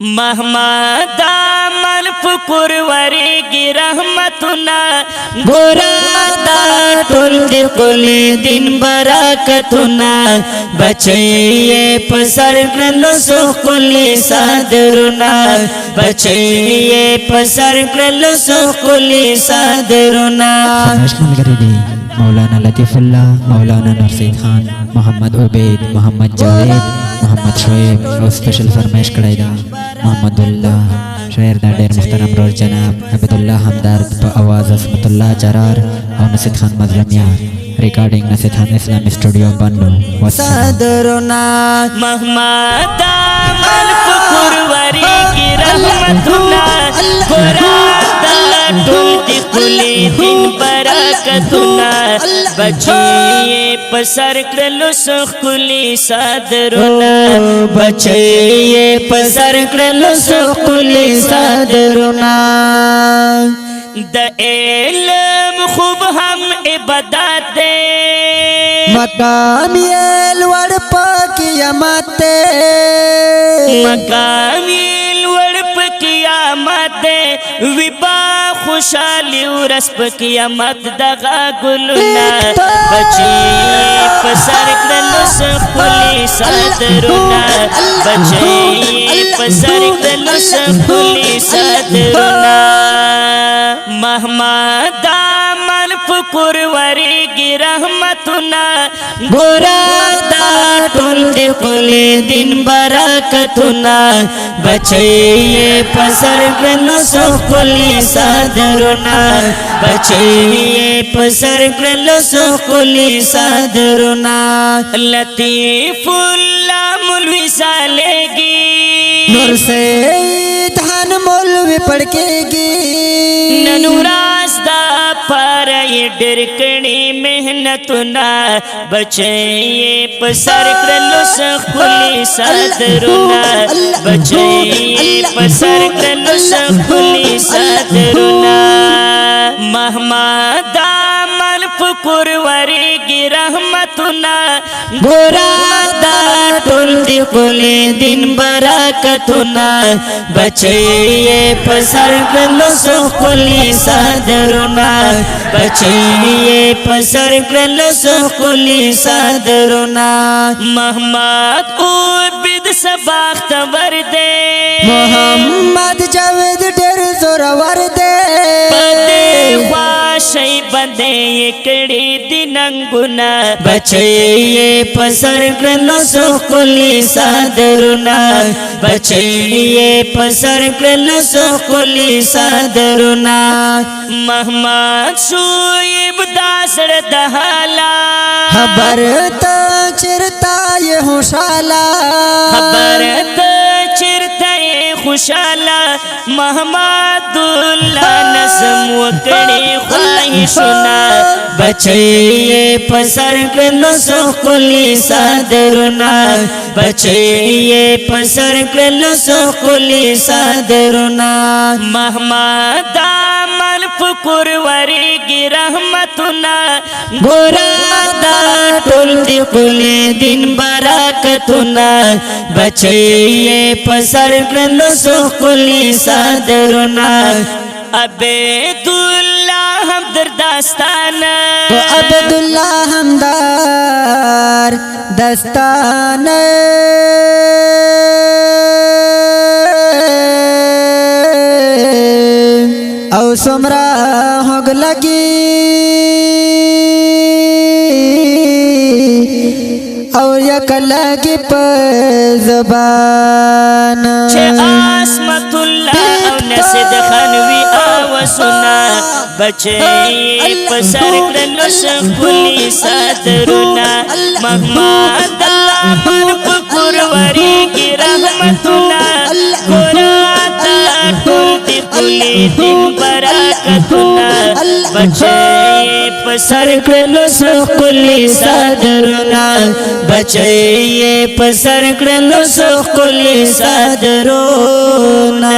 महमदा मन फुकुर वरेगी रहमतुना गोरादा टुल कुली दिन बरकतुना बचैये पसर ग्रलो सुकुली सादरुना बचैये पसर ग्रलो सुकुली सादरुना। मौलाना लतीफ़ुल्लाह, मौलाना नरसीद खान, मोहम्मद उबैद, मोहम्मद जावेद, मोहम्मद शोएब और स्पेशल फरमाइश कड़ाईदा मोहम्मदुल्लाह शायर दा डेर मुहतरम रोज जनाब अब्दुल्लाह हमदर्द पर आवाज़ असमतुल्लाह जरार और नसीद खान मजलमिया रिकॉर्डिंग नसीद खान इस्लामी स्टूडियो बन्नू सादरुना महमदा मन फुकुर वरेगी रहमतुना गोरादा टुल कुली दिन बरकतुना बचैये पसर ग्रलो सुकुली सादरुना बचैये पसर ग्रलो सुकुली सादरुना। द इल्म खूब हम इबादत दे मकाम येल वड़ कियामते मकाम येल वड़ कियामत विबा खुशाली रस्प कियामत दगा गुलना बचैये पसर ग्रलो सुकुली सादरुना बचैये पसर ग्रलो सुकुली सादरुना। महमदा मन फुकुर वरेगी रहमतुना गोरादा टुल कुली दिन बरकतुना बचैये पसर ग्रलो सुकुली सादरुना बचैये पसर ग्रलो सुकुली सादरुना। लतीफ़ुल्लाह मुलवी सालेगी नूर से धान मौलवी पड़केगी ननुरास्ता पर ये डरकनी मेहनतुना बचैये पसर ग्रलो सुकुली सादरुना बचैये पसर ग्रलो सुकुली सादरुना। महमदा मन फुकुर वरेगी रहमतुना गोरादा टुल कुली दिन बरकतुना बचैये पसर ग्रलो सुकुली सादरुना बचैये पसर ग्रलो सुकुली सादरुना। महमद उबैद सबाख्त वर्दे मोहम्मद जावेद डेर जोरावर दे वाशै बंदे एकड़ी दिनंगुना बचैये पसर ग्रलो सुकुली सादरुना बचैये पसर ग्रलो सुकुली सादरुना। महमद शोएब दासर दहाला खबर तो चिरता ये होशाला खबर तो चिरता ये खुशाला महमदुल्लाह नज़्म वकड़ी ख्वाहिशुना बचैये पसर ग्रलो सुकुली सादरुना बचैये पसर ग्रलो सुकुली सादरुना। महमदा मन फुकुर वरेगी रहमतुना गोरादा टुल कुली दिन बरकतुना बचैये पसर ग्रलो सुकुली सादरुना। अब्दुल्लाह हमदर दास्ताना अब्दुल्लाह हमदार दस्तान औ सुमरा होग लगी और यक लगी ज़बान आसमतुल्लाह नसीद खानवी आवसुना बचैये पसर ग्रलो सुकुली सादरुना महमदा मन फुकुर वरेगी रहमतुना गोरादा टुल कुली दिन बरकतुना बचैये पसर ग्रलो सुकुली सादरुना बचैये पसर ग्रलो सुकुली सादरुना।